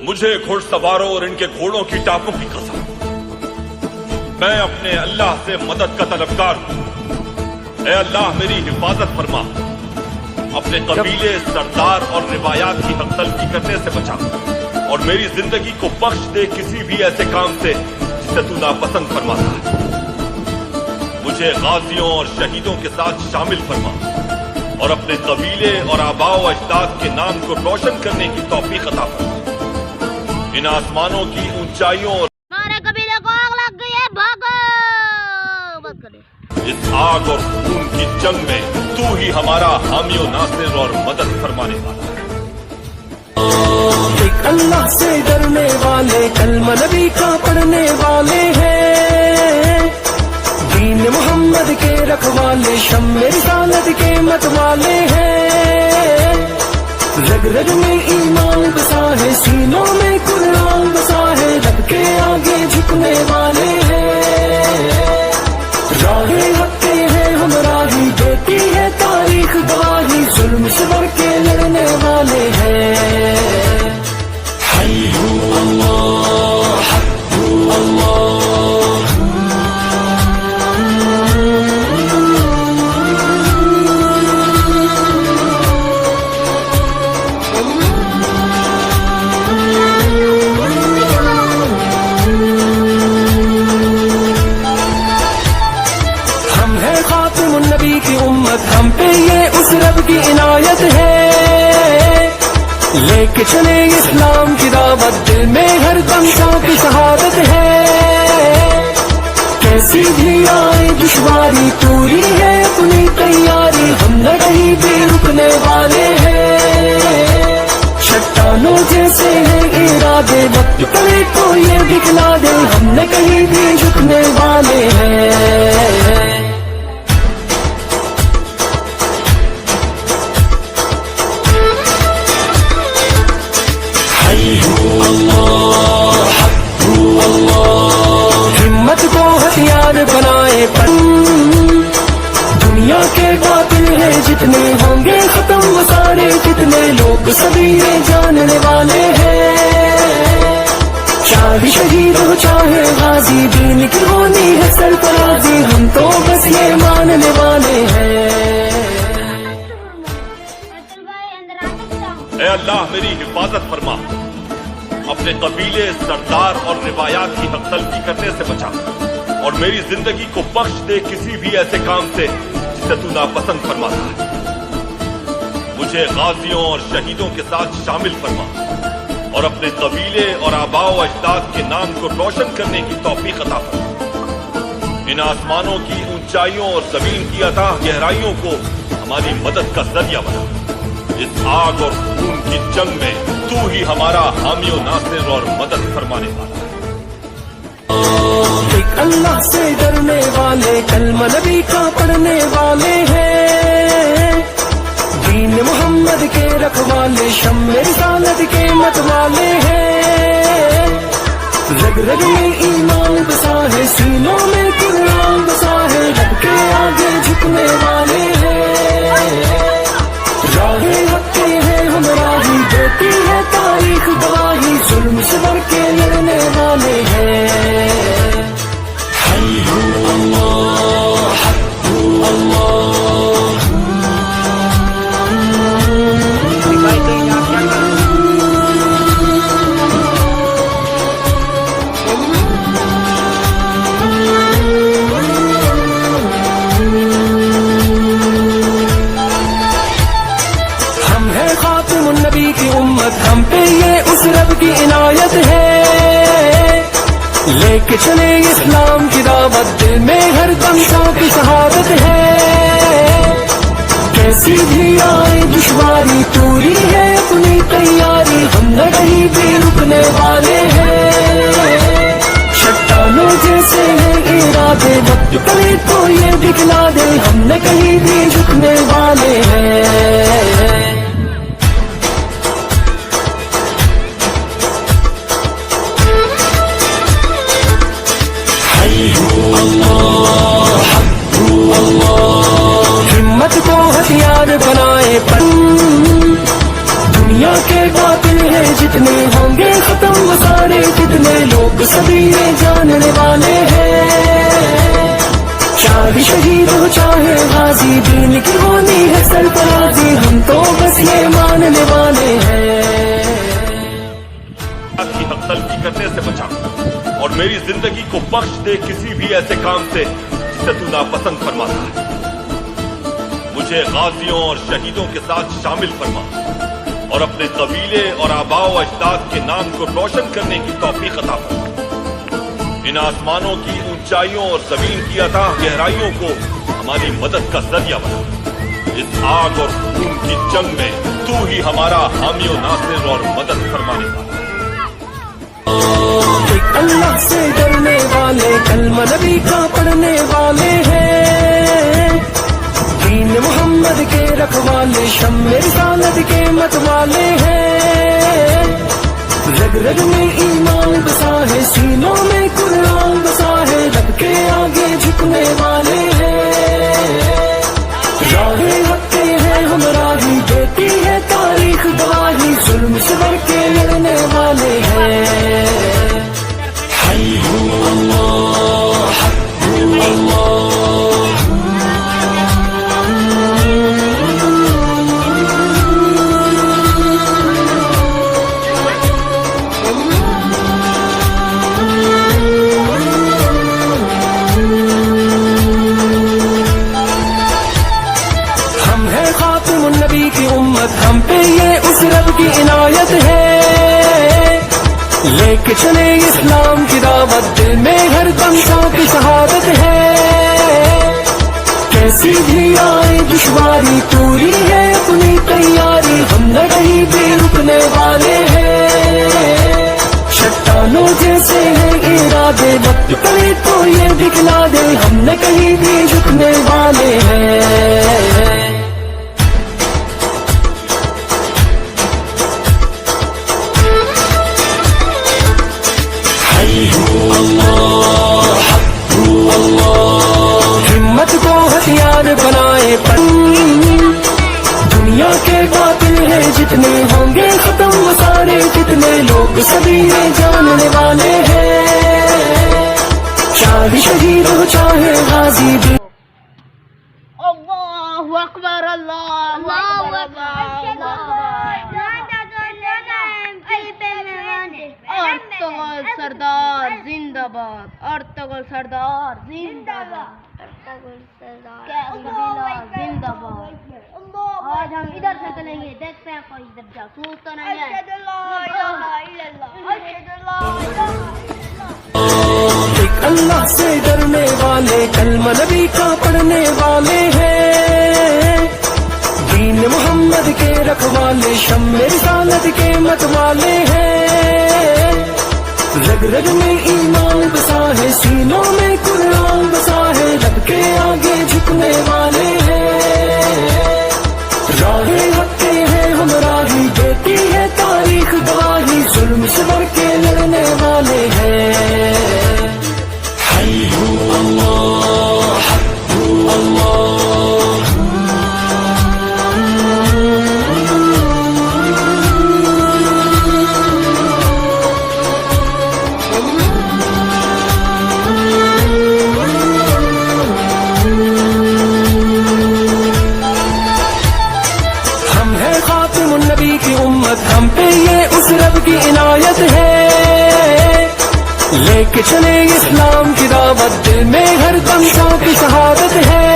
مجھے گھڑ سواروں اور ان کے گھوڑوں کی ٹاپوں کی قسم، میں اپنے اللہ سے مدد کا طلبگار ہوں۔ اے اللہ میری حفاظت فرما، اپنے قبیلے، سردار اور روایات کی حق تلفی کرنے سے بچا، اور میری زندگی کو بخش دے کسی بھی ایسے کام سے جسے تو ناپسند فرماتا ہے۔ مجھے غازیوں اور شہیدوں کے ساتھ شامل فرما، اور اپنے قبیلے اور آباء و اجداد کے نام کو روشن کرنے کی توفیق عطا فرما۔ ان آسمانوں کی اونچائیوں اور ہمارے قبیلے کو آگ لگ گئی ہے، بھاگو! بس کرے اس آگ اور خون کی جنگ میں تو ہی ہمارا حامی و ناصر اور مدد فرمانے والا ہے۔ ایک اللہ سے ڈرنے والے، کلمہ نبی کا پڑھنے والے ہیں، دین محمد کے رکھوالے، شمع رسالت کے مت والے ہیں، رگ رگ میں ایمان بسا ہے، سینوں میں قرآن بسا ہے، رب کے آگے جھکنے والے ہیں، راہ حق کے ہیں ہمراہی، دیتی ہے تاریخ گواہی، ظلم سے بڑھ کے لڑنے والے ہیں۔ حی ہو اللہ، حق ہو اللہ، ہم پہ یہ اس رب کی عنایت ہے، لے کے چلے اسلام کی دعوت، دل میں ہر دم شوق کی شہادت ہے، کیسی بھی آئے دشواری پوری ہے اپنی تیاری، ہم نہ کہیں بھی رکنے والے ہیں، چٹانوں جیسے ہیں ارادے، وقت پڑے تو یہ دکھلا دے، ہم نہ کہیں بھی جھکنے والے ہیں۔ ہمت کو ہتھیار بنائے پن، دنیا کے قاتل ہیں جتنے، ہوں گے ختم وہ سارے کتنے، لوگ سبھی جاننے والے ہیں، چاہے شہید ہو چاہے غازی، دین کی ہونی ہے سرفرازی، ہم تو بس یہ ماننے والے ہیں۔ اے اللہ میری حفاظت فرما، اپنے قبیلے، سردار اور روایات کی حق تلفی کرنے سے بچا، اور میری زندگی کو بخش دے کسی بھی ایسے کام سے جسے تو ناپسند فرماتا ہے۔ مجھے غازیوں اور شہیدوں کے ساتھ شامل فرما، اور اپنے قبیلے اور آباء و اجداد کے نام کو روشن کرنے کی توفیق عطا فرما۔ ان آسمانوں کی اونچائیوں اور زمین کی عطا گہرائیوں کو ہماری مدد کا ذریعہ بنا۔ اس آگ اور خون کی جنگ میں تو ہی ہمارا حامی و ناصر اور مدد فرمانے والا ہے۔ ایک اللہ سے ڈرنے والے، کلمہ نبی کا پڑھنے والے ہیں، دین محمد کے رکھوالے، شمع رسالت کے مت والے ہیں، رگ رگ میں ایمان بسا ہے، سینوں میں قرآن بسا ہے، رب کے آگے جھکنے والے ہیں، راہ حق کے ہیں ہمراہی، دیتی ہے تاریخ گواہی، ظلم سے بڑھ کے لڑنے والے ہیں۔ حی ہو اللہ، حق ہو اللہ، ہم پہ یہ اس رب کی عنایت ہے، لے کے چلے اسلام کی دعوت، دل میں ہر دم شوق کی شہادت ہے، کیسی بھی آئے دشواری پوری ہے اپنی تیاری، ہم نہ کہیں بھی رکنے والے ہیں، چٹانوں جیسے ہیں ارادے، وقت پڑے تو یہ دکھلا دے، ہم نہ کہیں بھی جھکنے والے ہیں۔ ہمت کو ہتھیار بنائے پن، دنیا کے قاتل ہیں جتنے، ہوں گے ختم लोग सभी ये जानने वाले हैं। चाहे शहीद हो चाहे गाजी, दीन की होनी है सरफराजी, हम तो बस ये मानने वाले हैं। की हक़-तलफ़ी करने से बचा और मेरी जिंदगी को बख्श दे किसी भी ऐसे काम से जिसे तू नापसंद फरमाता है। मुझे गाजियों और शहीदों के साथ शामिल फरमा और अपने कबीले और आबाओ अजदाद के नाम को रोशन करने की तौफीक अता फरमा। इन आसमानों की ऊंचाइयों और जमीन की अथाह गहराइयों को हमारी मदद का जरिया बना। इस आग और खून की जंग में तू ही हमारा हामी और नासिर और मदद फरमाने वाला। एक अल्लाह से डरने वाले, कलमा नबी का पढ़ने वाले हैं। दीन मोहम्मद के रखवाले, शम्मे रिसालत के मतवाले हैं। रग रग में ईमान बसा है, सीनों में कुरान बसा है, रब के आगे झुकने वाले हैं। राहे हक के हैं हमरा ही, देती है तारीख गवाही, जुल्म से बढ़ के लड़ने वाले हैं। हई हू अल्लाह, हक हू अल्लाह। हम पे ये उस रब की इनायत है, लेके चले इस्लाम की दावत, दिल में हर दम की शहादत है। कैसी भी आए दुश्वारी, पूरी है अपनी तैयारी, हम न कहीं भी रुकने वाले हैं। चट्टानों जैसे हैं इरादे, वक्त पड़े तो ये दिखला दे, हम न कहीं भी झुकने वाले हैं। हिम्मत को हथियार बनाए पन, दुनिया के बातिल है जितने, होंगे खत्म वो सारे कितने, लोग सभी ये जानने वाले हैं। चाहे शहीद हो चाहे गाजी भी। अल्लाहु अकबर, अल्लाहु अकबर। अर्तुगरुल सरदार जिंदाबाद, अर्तुगरुल सरदार जिंदाबाद, अर्तुगरुल सरदार जिंदाबाद। आज हम इधर से चलेंगे, देखते हैं कोई इधर जासूस तो नहीं है। एक अल्लाह से डरने वाले, कलमा नबी का पढ़ने वाले हैं। दीन मोहम्मद के रखवाले, शम्मे रिसालत के मतवाले हैं। रग रग में ईमान बसा है, सीनों में कुरान बसा है, रब के आगे झुकने वाले हैं। राहे हक के हैं हमरा ही, देती है तारीख गवाही, जुल्म से बढ़ के लड़ने वाले हैं। हई हू अल्लाह, हक हू अल्लाह। हम पे ये उस रब की इनायत है, लेके चले इस्लाम की दावत, दिल में हर दम की शहादत है।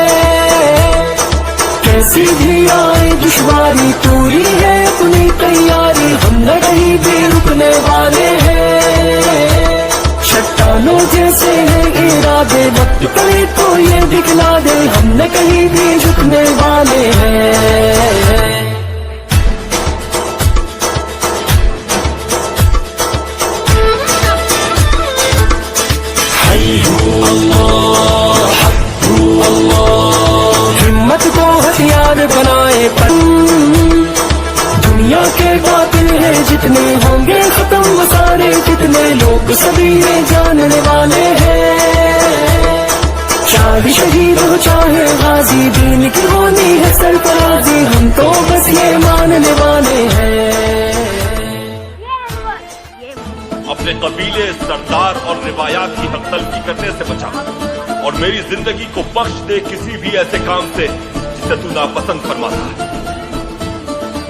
कैसी भी आए दुश्वारी, पूरी है अपनी तैयारी, हम न कहीं भी रुकने वाले हैं। चट्टानों जैसे हैं इरादे, वक्त पड़े तो ये दिखला दे, हम न कहीं भी झुकने वाले हैं। हिम्मत को हथियार बनाए पन, दुनिया के बातिल है जितने, होंगे खत्म वो सारे कितने, लोग सभी ये जानने वाले हैं। चाहे शहीद हो चाहे गाजी, दीन की होनी है सरफराजी, हम तो बस ये मानने वाले हैं। अपने कबीले, सरदार रिवायात की हक तलफी करने से बचा और मेरी जिंदगी को बख्श दे किसी भी ऐसे काम से जिसे तू नापसंद फरमाता है।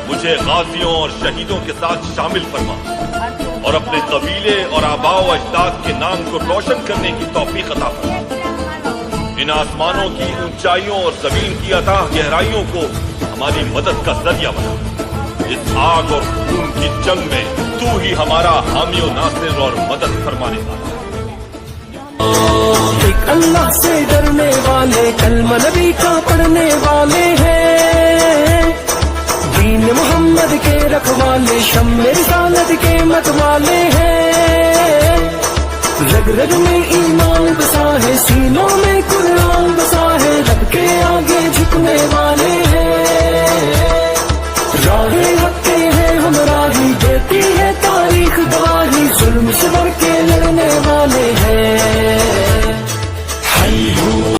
मुझे गाजियों और शहीदों के साथ शामिल फरमा और अपने कबीले और आबाओ अजदाद के नाम को रोशन करने की तौफीक अता फरमा। इन आसमानों की ऊंचाइयों और जमीन की अथाह गहराइयों को हमारी मदद का जरिया बना। इस आग और खून की जंग में तू ही हमारा हामी और नासिर और मदद फरमाने वाला। एक अल्लाह से डरने वाले, कलमा नबी का पढ़ने वाले हैं, दीन मोहम्मद के रखवाले, शम्मे रिसालत के मतवाले हैं। रग रग में ईमान बसा है, सीनों में कुरान बसा है, रब के आगे झुकने वाले हैं। राह